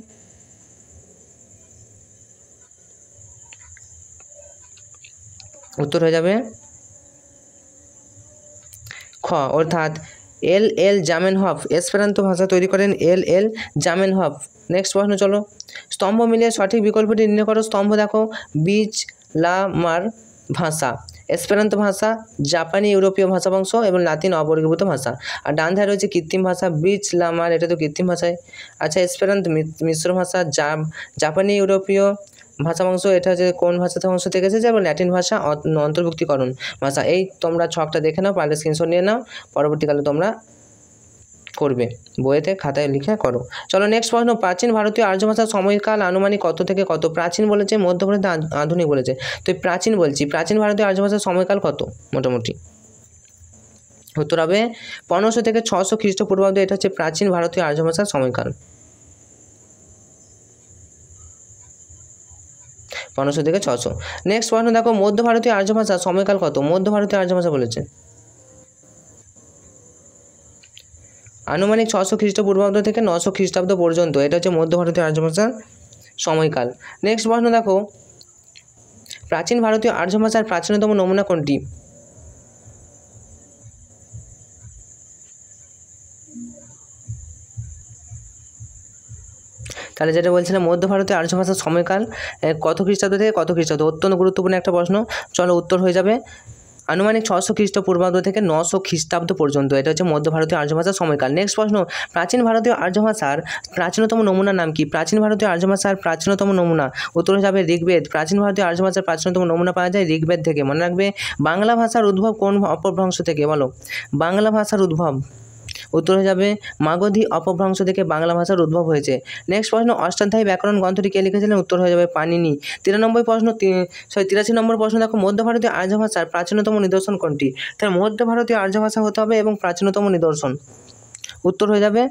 উত্তর হয়ে যাবে খ, অর্থাৎ এল জামেনহফ। এসপেরান্তো ভাষা তৈরি করেন এল জামেনহফ। নেক্সট প্রশ্ন চলো, স্তম্ভ মিলিয়ে সঠিক বিকল্পটি নির্ণয় করো। স্তম্ভ দেখো বিচ লামার ভাষা, এসপেরান্তো ভাষা, জাপানি ইউরোপীয় ভাষাবংশ এবং লাতিন অবর্গীভূত ভাষা। আর ডান ধারে রয়েছে কৃত্রিম ভাষা বিচ লামার, এটা তো কৃত্রিম ভাষায়। আচ্ছা, এসপেরান্তো মিশ্র ভাষা, জাপানি ইউরোপীয় ভাষাবংশ, এটা হচ্ছে কোন ভাষাবংশ থেকে এসেছে? এবং ল্যাটিন ভাষা অন্তর্ভুক্তিকরণ ভাষা। এই তোমরা ছকটা দেখে নাও, পারলে স্ক্রিনশট নিয়ে নাও, পরবর্তীকালে তোমরা করবে, বইয়েতে খাতায় লিখে করো। চলো নেক্সট প্রশ্ন, প্রাচীন ভারতীয় আর্য ভাষার সময়কাল আনুমানিক কত থেকে কত? প্রাচীন বলেছে, মধ্যপ্রাচ্য, আধুনিক বলেছে। তো প্রাচীন বলছি, প্রাচীন ভারতীয় আর্য ভাষার সময়কাল কত মোটামুটি? উত্তর হবে 1500 থেকে 600 খ্রিস্টপূর্বাব্দ, এটা হচ্ছে প্রাচীন ভারতীয় আর্য ভাষার সময়কাল। 1500 থেকে 600। নেক্সট প্রশ্ন দেখো, মধ্য ভারতীয় আর্য ভাষার সময়কাল কত? মধ্য ভারতীয় আর্য ভাষা বলেছে আনুমানিক 600 খ্রিস্টপূর্বাব্দ থেকে 900 খ্রিস্টাব্দ পর্যন্ত, এটা হচ্ছে মধ্য ভারতীয় আর্য ভাষার সময়কাল। নেক্সট প্রশ্ন দেখো, প্রাচীন ভারতীয় আর্য ভাষার প্রাচীনতম নমুনা কোনটি? তাহলে যেটা বলছিলাম, মধ্য ভারতীয় আর্য ভাষার সময়কাল কত খ্রিস্টাব্দ থেকে কত খ্রিস্টাব্দ? অত্যন্ত গুরুত্বপূর্ণ একটা প্রশ্ন। চলো, উত্তর হয়ে যাবে আনুমানিক 600 খ্রিস্টপূর্বাব্দ থেকে 900 খ্রিস্টাব্দ পর্যন্ত, এটা হচ্ছে মধ্য ভারতীয় আর্য ভাষার সময়কাল। নেক্সট প্রশ্ন, প্রাচীন ভারতীয় আর্য ভাষার প্রাচীনতম নমুনার নাম কি? প্রাচীন ভারতীয় আর্য ভাষার প্রাচীনতম নমুনা উত্তর হয়ে যাবে ঋগ্বেদ। প্রাচীন ভারতীয় আর্য ভাষার প্রাচীনতম নমুনা পাওয়া যায় ঋগ্বেদ থেকে। মনে রাখবে, বাংলা ভাষার উদ্ভব কোন অপভ্রংশ থেকে? বলো, বাংলা ভাষার উদ্ভব উত্তর হয়ে যাবে মাগধী অপভ্রংশ থেকে বাংলা ভাষার উদ্ভব হয়েছে। নেক্সট প্রশ্ন, অষ্টাধ্যায়ী ব্যাকরণ গ্রন্থটি কে লিখেছিলেন? উত্তর হয়ে যাবে পাণিনি। 83 নম্বর প্রশ্ন দেখো, মধ্য ভারতীয় আর্য ভাষার প্রাচীনতম নিদর্শন কোনটি? তাহলে মধ্য ভারতীয় আর্য ভাষা হতে হবে এবং প্রাচীনতম নিদর্শন উত্তর হয়ে যাবে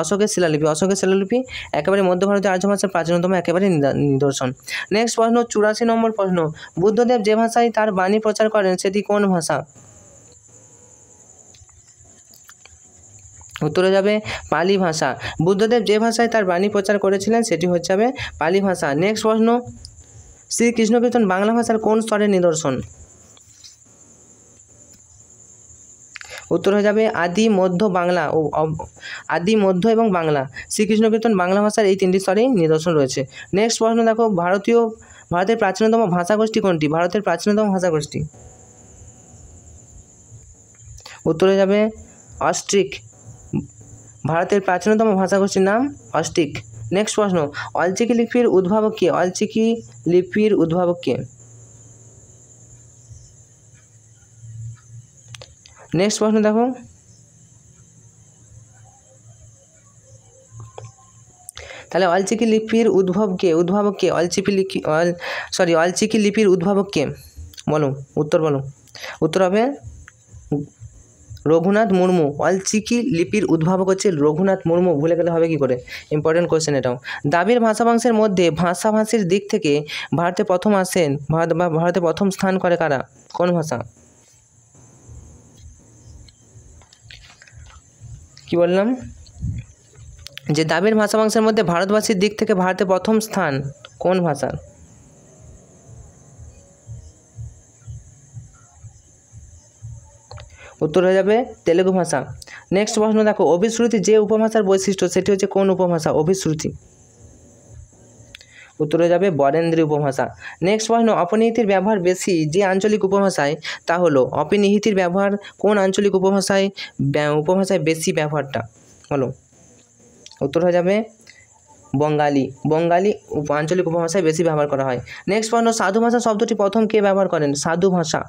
অশোকের শিলালিপি। অশোকের শিলালিপি একেবারে মধ্য ভারতীয় আর্য ভাষার প্রাচীনতম একেবারে নিদর্শন। নেক্সট প্রশ্ন 84 নম্বর প্রশ্ন, বুদ্ধদেব যে ভাষায় তার বাণী প্রচার করেন সেটি কোন ভাষা? উত্তরে যাবে পালি ভাষা। বুদ্ধদেব যে ভাষায় তার বাণী প্রচার করেছিলেন সেটি হচ্ছে যাবে পালি ভাষা। নেক্সট প্রশ্ন, শ্রীকৃষ্ণ কীর্তন বাংলা ভাষার কোন স্তরের নিদর্শন? উত্তর হয়ে যাবে আদি, মধ্য, বাংলা ও আদি, মধ্য এবং বাংলা। শ্রীকৃষ্ণ কীর্তন বাংলা ভাষার এই 3টি স্তরেই নিদর্শন রয়েছে। নেক্সট প্রশ্ন দেখো, ভারতের প্রাচীনতম ভাষাগোষ্ঠী কোনটি? ভারতের প্রাচীনতম ভাষাগোষ্ঠী উত্তর হয়ে যাবে অস্ট্রিক। ভারতের প্রাচীনতম ভাষাগোষ্ঠীর নাম অস্ট্রিক। নেক্সট প্রশ্ন, অলচিকি লিপির উদ্ভাবক কে? অলচিকি লিপির উদ্ভাবক কে? নেক্সট প্রশ্ন দেখো, তাহলে অলচিকি লিপির উদ্ভাবক কে? অলচিকি লিপির উদ্ভাবক কে? বলো, উত্তর বলো। উত্তর হবে রঘুনাথ মুর্মু। অলচিকি লিপির উদ্ভাবক হচ্ছে রঘুনাথ মুর্মু, ভুলে গেলে হবে কি করে? ইম্পর্টেন্ট কোয়েশ্চেন এটাও। দ্রাবিড় ভাষাবংশের মধ্যে ভাষাভাষীর দিক থেকে ভারতে প্রথম স্থান করে কারা? কোন ভাষা? কি বললাম যে দ্রাবিড় ভাষাবংশের মধ্যে ভারতবাসীর দিক থেকে ভারতে প্রথম স্থান কোন ভাষার? উত্তর হয়ে যাবে তেলুগু ভাষা। নেক্সট প্রশ্ন দেখো, অভিশ্রুতি যে উপভাষার বৈশিষ্ট্য সেটি হচ্ছে কোন উপভাষা? অভিশ্রুতি উত্তর হয়ে যাবে বরেন্দ্রী উপভাষা। নেক্সট প্রশ্ন, অপনিহিতির ব্যবহার বেশি যে আঞ্চলিক উপভাষায়, তা হলো অপনিহিতির ব্যবহার কোন আঞ্চলিক উপভাষায় বেশি ব্যবহারটা হলো? উত্তর হয়ে যাবে বঙ্গালী আঞ্চলিক উপভাষায় বেশি ব্যবহার করা হয়। নেক্সট প্রশ্ন, সাধু ভাষা শব্দটি প্রথম কে ব্যবহার করেন? সাধু ভাষা,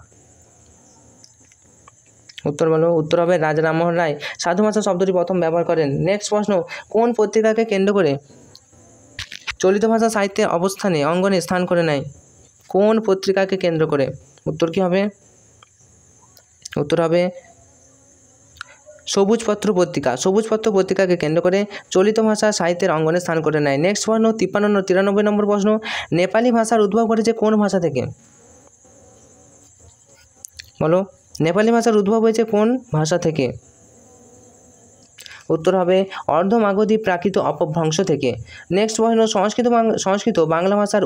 উত্তর বলো। উত্তর হবে রাজা রামমোহন রায় সাধু ভাষা শব্দটি প্রথম ব্যবহার করেন। নেক্সট প্রশ্ন, কোন পত্রিকাকে কেন্দ্র করে চলিত ভাষা সাহিত্যের অবস্থানে অঙ্গনে স্থান করে নেয়? কোন পত্রিকাকে কেন্দ্র করে? উত্তর কি হবে? উত্তর হবে সবুজপত্র পত্রিকাকে কেন্দ্র করে চলিত ভাষা সাহিত্যের অঙ্গনে স্থান করে নেয়। নেক্সট প্রশ্ন, 93 নম্বর প্রশ্ন, নেপালি ভাষার উদ্ভব ঘটেছে কোন ভাষা থেকে? বলো, নেপালি ভাষার উদ্ভব হয়েছে কোন ভাষা থেকে? উত্তর হবে অর্ধমাগধী প্রাকৃত অপভ্রংশ থেকে। নেক্সট প্রশ্ন, সংস্কৃত বাংলা ভাষার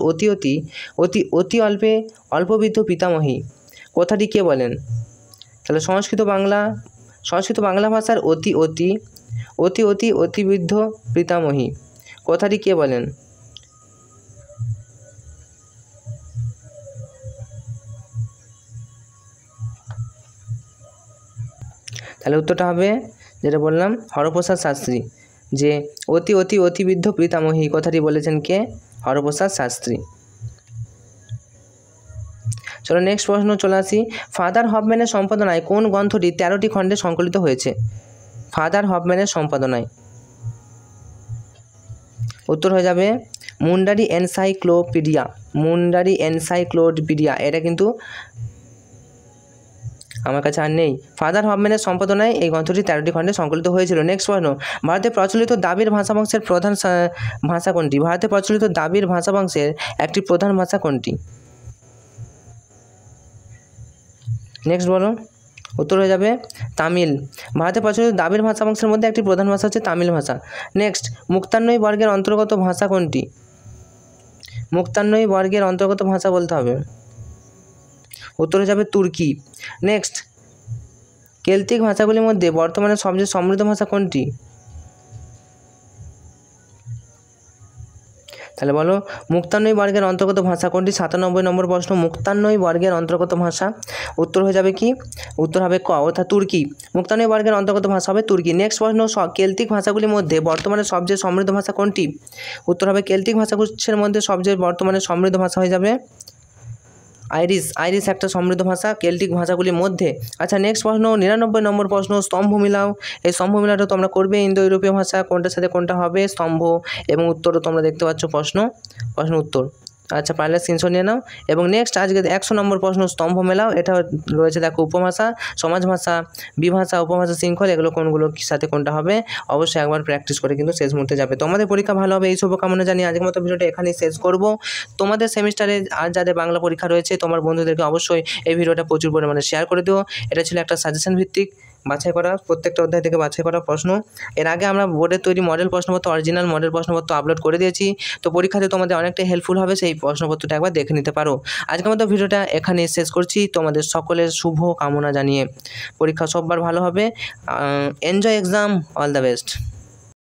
অতি অল্পবিদ্ধ পিতামহী কথাটি কে বলেন? তাহলে সংস্কৃত বাংলা ভাষার অতিবৃদ্ধ পিতামহী কথাটি কে বলেন? তাহলে উত্তরটা হবে যেটা বললাম, হরপ্রসাদ শাস্ত্রী, যে অতিবৃদ্ধ পিতামহী কথাটি বলেছেন কে? হরপ্রসাদ শাস্ত্রী। চলো নেক্সট প্রশ্ন চলে আসি, ফাদার হফম্যানের সম্পাদনায় কোন গ্রন্থটি 13টি খণ্ডে সংকলিত হয়েছে? ফাদার হফম্যানের সম্পাদনায়, উত্তর হয়ে যাবে মুন্ডারি এনসাইক্লোপিডিয়া। এটা কিন্তু আমার কাছে আর নেই। ফাদার হফম্যানের সম্পাদনায় এই গ্রন্থটি 13টি খণ্ডে সংকলিত হয়েছিল। নেক্সট প্রশ্ন, ভারতে প্রচলিত দাবির ভাষাবংশের প্রধান ভাষা কোনটি? ভারতে প্রচলিত দাবির ভাষাবংশের একটি প্রধান ভাষা কোনটি? নেক্সট বলো, উত্তর হয়ে যাবে তামিল। ভারতে প্রচলিত দাবির ভাষাবংশের মধ্যে একটি প্রধান ভাষা হচ্ছে তামিল ভাষা। নেক্সট, মুক্তান্বয়ী বর্গের অন্তর্গত ভাষা কোনটি? মুক্তান্বয়ী বর্গের অন্তর্গত ভাষা বলতে হবে, উত্তর হয়ে যাবে তুর্কি। নেক্সট, কেল্টিক ভাষাগুলির মধ্যে বর্তমানে সবচেয়ে সমৃদ্ধ ভাষা কোনটি? তাহলে বলো, মুক্তান্বয়ী বর্গের অন্তর্গত ভাষা কোনটি? 97 নম্বর প্রশ্ন, মুক্তান্বয়ী বর্গের অন্তর্গত ভাষা, উত্তর হয়ে যাবে কি? উত্তর হবে ক, অর্থাৎ তুর্কি। মুক্তান্বয়ী বর্গের অন্তর্গত ভাষা হবে তুর্কি। নেক্সট প্রশ্ন, কেল্টিক ভাষাগুলির মধ্যে বর্তমানে সবচেয়ে সমৃদ্ধ ভাষা কোনটি? উত্তর হবে কেল্টিক ভাষাগুচ্ছের মধ্যে সবচেয়ে বর্তমানে সমৃদ্ধ ভাষা হয়ে যাবে আইরিশ একটা সমৃদ্ধ ভাষা কেল্টিক ভাষাগুলির মধ্যে। আচ্ছা নেক্সট প্রশ্ন, 99 নম্বর প্রশ্ন, স্তম্ভ মিলাও। এই স্তম্ভ মিলাটা তোমরা করবে, ইন্দো ইউরোপীয় ভাষা কোনটার সাথে কোনটা হবে স্তম্ভ, এবং উত্তরও তোমরা দেখতে পাচ্ছ প্রশ্ন উত্তর। আচ্ছা পারলে স্ক্রিনশট নিয়ে নাও। এবং নেক্সট আজকে 100 নম্বর প্রশ্ন, স্তম্ভ মেলাও। এটা রয়েছে দেখো উপভাষা, সমাজ ভাষা, বিভাষা, উপভাষা শৃঙ্খল, এগুলো কোনগুলোর সাথে কোনটা হবে অবশ্যই একবার প্র্যাকটিস করে কিন্তু শেষ মুহূর্তে যাবে। তোমাদের পরীক্ষা ভালো হবে এই শুভকামনা জানিয়ে আজকের মতো ভিডিওটা এখানেই শেষ করব। তোমাদের সেমিস্টারে আর যাদের বাংলা পরীক্ষা রয়েছে তোমার বন্ধুদেরকে অবশ্যই এই ভিডিওটা প্রচুর পরিমাণে শেয়ার করে দিও। এটা ছিল একটা সাজেশন ভিত্তিক বাছাই করা, প্রত্যেকটা অধ্যায় থেকে বাছাই করা প্রশ্ন। এর আগে আমরা বোর্ডের তৈরি মডেল প্রশ্নপত্র, অরিজিনাল মডেল প্রশ্নপত্র আপলোড করে দিয়েছি, তো পরীক্ষাতে তোমাদের অনেকটাই হেল্পফুল হবে, সেই প্রশ্নপত্রটা একবার দেখে নিতে পারো। আজকের মতো ভিডিওটা এখানে শেষ করছি, তোমাদের সকলের শুভ কামনা জানিয়ে। পরীক্ষা সববার ভালো হবে। Enjoy exam, all the best.